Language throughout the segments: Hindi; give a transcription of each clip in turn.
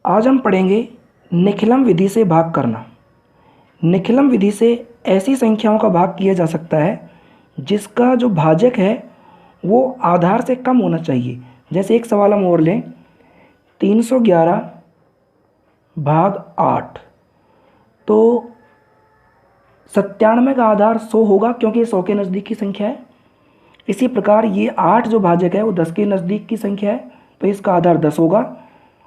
आज हम पढ़ेंगे निखिलम विधि से भाग करना। निखिलम विधि से ऐसी संख्याओं का भाग किया जा सकता है जिसका जो भाजक है वो आधार से कम होना चाहिए। जैसे एक सवाल हम और लें, 311 भाग 8, तो 97 का आधार 100 होगा क्योंकि ये 100 के नज़दीक की संख्या है। इसी प्रकार ये 8 जो भाजक है वो 10 के नज़दीक की संख्या है, तो इसका आधार 10 होगा।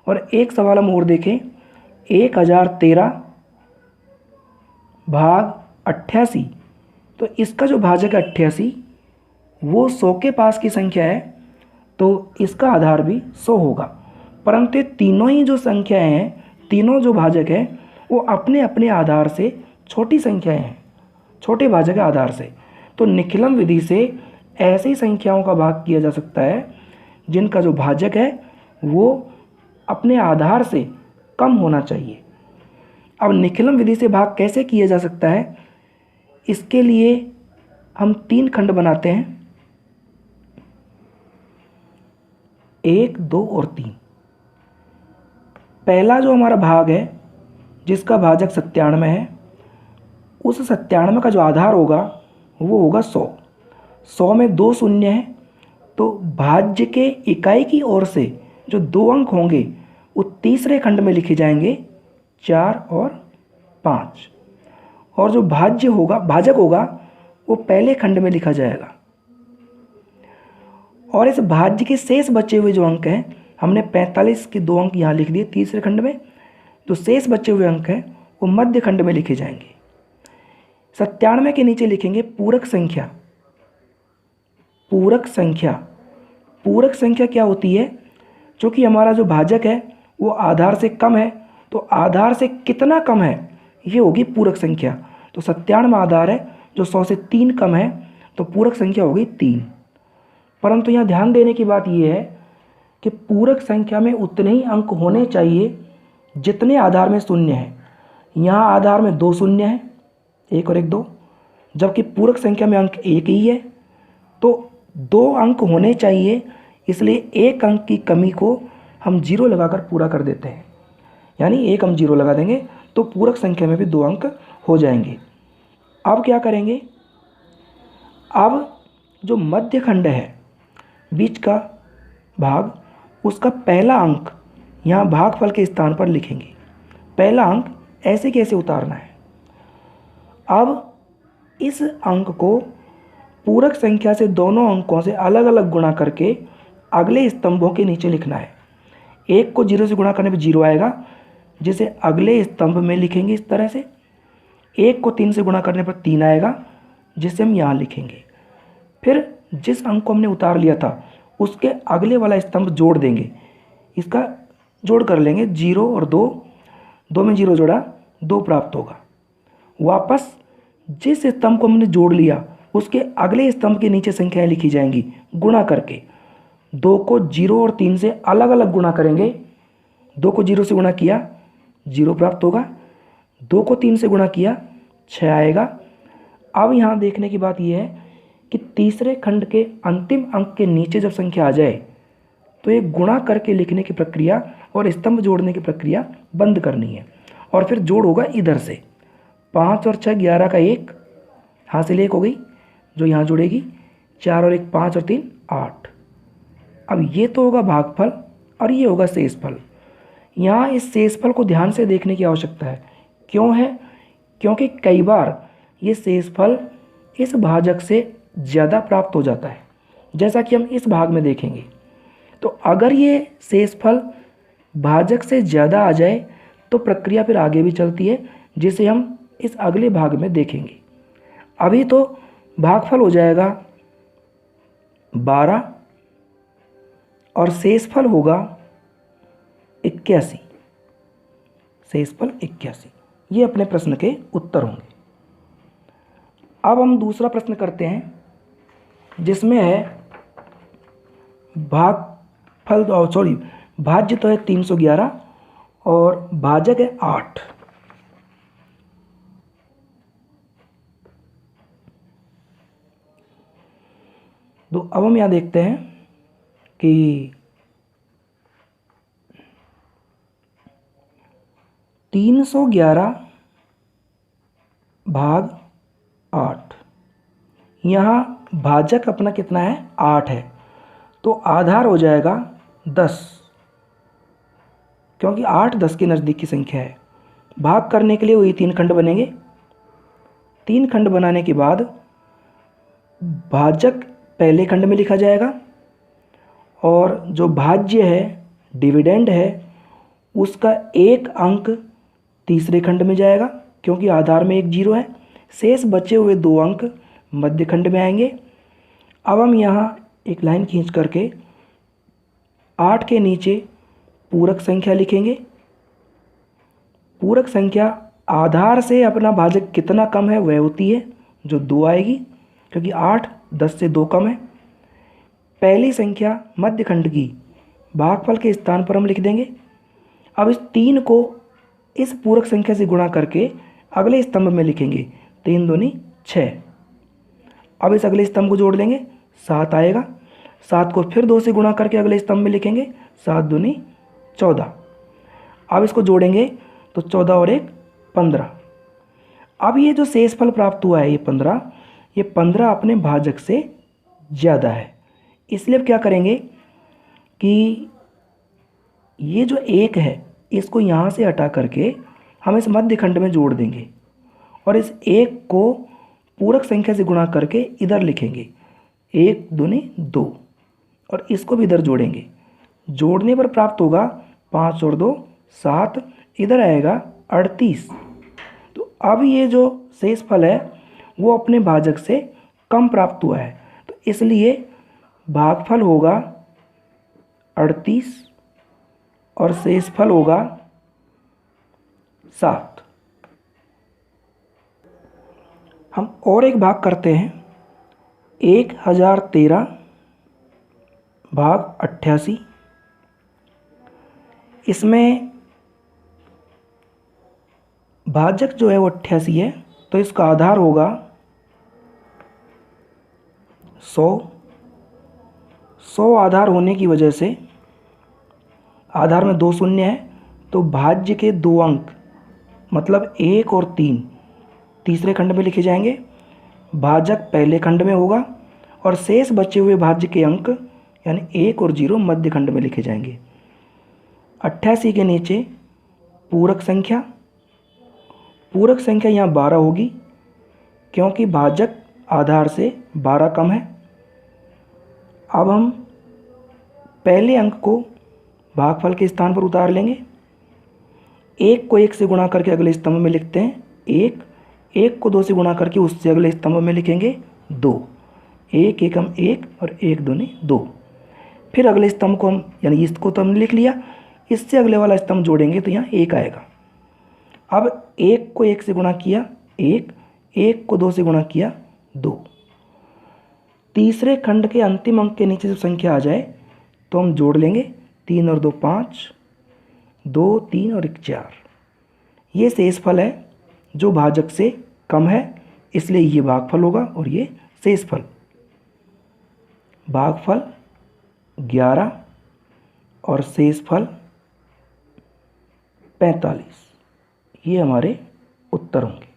और एक सवाल हम और देखें, 1013 भाग 88, तो इसका जो भाजक है 88 वो 100 के पास की संख्या है, तो इसका आधार भी 100 होगा। परंतु ये तीनों ही जो संख्याएं हैं, तीनों जो भाजक हैं वो अपने अपने आधार से छोटी संख्याएं हैं, छोटे भाजक के आधार से। तो निखिलम विधि से ऐसी संख्याओं का भाग किया जा सकता है जिनका जो भाजक है वो अपने आधार से कम होना चाहिए। अब निखिलम विधि से भाग कैसे किया जा सकता है, इसके लिए हम 3 खंड बनाते हैं, 1, 2 और 3। पहला जो हमारा भाग है जिसका भाजक 97 है, उस 97 का जो आधार होगा वो होगा 100। 100 में 2 शून्य है, तो भाज्य के इकाई की ओर से जो 2 अंक होंगे वो तीसरे खंड में लिखे जाएंगे, 4 और 5। और जो भाज्य होगा, भाजक होगा, वो पहले खंड में लिखा जाएगा। और इस भाज्य के शेष बचे हुए जो अंक हैं, हमने 45 के 2 अंक यहाँ लिख दिए तीसरे खंड में, तो शेष बचे हुए अंक हैं वो मध्य खंड में लिखे जाएंगे। 97 के नीचे लिखेंगे पूरक संख्या। पूरक संख्या, पूरक संख्या क्या होती है? क्योंकि हमारा जो भाजक है वो आधार से कम है, तो आधार से कितना कम है ये होगी पूरक संख्या। तो 97 आधार है जो 100 से 3 कम है, तो पूरक संख्या होगी 3। परंतु यहाँ ध्यान देने की बात यह है कि पूरक संख्या में उतने ही अंक होने चाहिए जितने आधार में शून्य है। यहाँ आधार में 2 शून्य है, 1 और 1 2, जबकि पूरक संख्या में अंक 1 ही है, तो 2 अंक होने चाहिए, इसलिए 1 अंक की कमी को हम 0 लगाकर पूरा कर देते हैं। यानी 1 हम 0 लगा देंगे तो पूरक संख्या में भी 2 अंक हो जाएंगे। अब क्या करेंगे, अब जो मध्य खंड है, बीच का भाग, उसका पहला अंक यहाँ भागफल के स्थान पर लिखेंगे। पहला अंक ऐसे कैसे उतारना है, अब इस अंक को पूरक संख्या से दोनों अंकों से अलग अलग गुणा करके अगले स्तंभों के नीचे लिखना है। 1 को 0 से गुणा करने पर 0 आएगा, जिसे अगले स्तंभ में लिखेंगे इस तरह से। 1 को 3 से गुणा करने पर 3 आएगा, जिसे हम यहाँ लिखेंगे। फिर जिस अंक को हमने उतार लिया था उसके अगले वाला स्तंभ जोड़ देंगे, इसका जोड़ कर लेंगे, 0 और 2, 2 में 0 जोड़ा, 2 प्राप्त होगा। वापस जिस स्तंभ को हमने जोड़ लिया उसके अगले स्तंभ के नीचे संख्याएं लिखी जाएंगी गुणा करके। 2 को 0 और 3 से अलग अलग गुणा करेंगे। 2 को 0 से गुणा किया, 0 प्राप्त होगा। 2 को 3 से गुणा किया, 6 आएगा। अब यहाँ देखने की बात यह है कि तीसरे खंड के अंतिम अंक के नीचे जब संख्या आ जाए तो ये गुणा करके लिखने की प्रक्रिया और स्तंभ जोड़ने की प्रक्रिया बंद करनी है, और फिर जोड़ होगा इधर से। 5 और 6 11 का 1, हासिल 1 हो गई जो यहाँ जुड़ेगी, 4 और 1 5 और 3 8। अब ये तो होगा भागफल और ये होगा शेषफल। यहाँ इस शेषफल को ध्यान से देखने की आवश्यकता है। क्यों है? क्योंकि कई बार ये शेषफल इस भाजक से ज़्यादा प्राप्त हो जाता है, जैसा कि हम इस भाग में देखेंगे। तो अगर ये शेषफल भाजक से ज़्यादा आ जाए तो प्रक्रिया फिर आगे भी चलती है, जिसे हम इस अगले भाग में देखेंगे। अभी तो भागफल हो जाएगा 12 और शेषफल होगा 81। शेषफल 81। ये अपने प्रश्न के उत्तर होंगे। अब हम दूसरा प्रश्न करते हैं जिसमें है भाज्य तो है 311 और भाजक है 8। तो अब हम यहाँ देखते हैं कि 311 भाग 8। यहाँ भाजक अपना कितना है, 8 है, तो आधार हो जाएगा 10, क्योंकि 8 10 के नज़दीक की संख्या है। भाग करने के लिए वही 3 खंड बनेंगे। 3 खंड बनाने के बाद भाजक पहले खंड में लिखा जाएगा और जो भाज्य है, डिविडेंड है, उसका एक अंक तीसरे खंड में जाएगा, क्योंकि आधार में एक 0 है। शेष बचे हुए 2 अंक मध्य खंड में आएंगे। अब हम यहाँ एक लाइन खींच करके 8 के नीचे पूरक संख्या लिखेंगे। पूरक संख्या आधार से अपना भाजक कितना कम है वह होती है जो 2 आएगी, क्योंकि 8 10 से 2 कम है। पहली संख्या मध्य खंड की भागफल के स्थान पर हम लिख देंगे। अब इस 3 को इस पूरक संख्या से गुणा करके अगले स्तंभ में लिखेंगे। 3 दूनी 6। अब इस अगले स्तंभ को जोड़ लेंगे, 7 आएगा। 7 को फिर 2 से गुणा करके अगले स्तंभ में लिखेंगे। 7 दूनी 14। अब इसको जोड़ेंगे तो 14 और 1 15। अब ये जो शेषफल प्राप्त हुआ है, ये 15 अपने भाजक से ज़्यादा है। इसलिए अब क्या करेंगे कि ये जो 1 है इसको यहाँ से हटा करके हम इस मध्य खंड में जोड़ देंगे और इस 1 को पूरक संख्या से गुणा करके इधर लिखेंगे। 1 दूनी 2 और इसको भी इधर जोड़ेंगे। जोड़ने पर प्राप्त होगा 5 और 2 7, इधर आएगा 38। तो अब ये जो शेषफल है वो अपने भाजक से कम प्राप्त हुआ है, तो इसलिए भागफल होगा 38 और शेषफल होगा 7। हम और एक भाग करते हैं। 1013 भाग 88। इसमें भाजक जो है वो 88 है, तो इसका आधार होगा 100 आधार होने की वजह से आधार में 2 शून्य है, तो भाज्य के 2 अंक मतलब 1 और 3 तीसरे खंड में लिखे जाएंगे। भाजक पहले खंड में होगा और शेष बचे हुए भाज्य के अंक यानी 1 और 0 मध्य खंड में लिखे जाएंगे। 88 के नीचे पूरक संख्या यहाँ 12 होगी, क्योंकि भाजक आधार से 12 कम है। अब हम पहले अंक को भागफल के स्थान पर उतार लेंगे। 1 को 1 से गुणा करके अगले स्तंभ में लिखते हैं 1 को 2 से गुणा करके उससे अगले स्तंभ में लिखेंगे 2। 1 1 हम 1 और 1 दूनी 2। फिर अगले स्तंभ को हम यानी इसको तो हमने लिख लिया, इससे अगले वाला स्तंभ जोड़ेंगे तो यहाँ 1 आएगा। अब 1 को 1 से गुणा किया 1 को 2 से गुणा किया 2। तीसरे खंड के अंतिम अंक के नीचे जब संख्या आ जाए तो हम जोड़ लेंगे। 3 और 2 5, 2 3 और 1 4। ये शेषफल है जो भाजक से कम है, इसलिए ये भागफल होगा और ये शेषफल। भागफल 11 और शेषफल 45, ये हमारे उत्तर होंगे।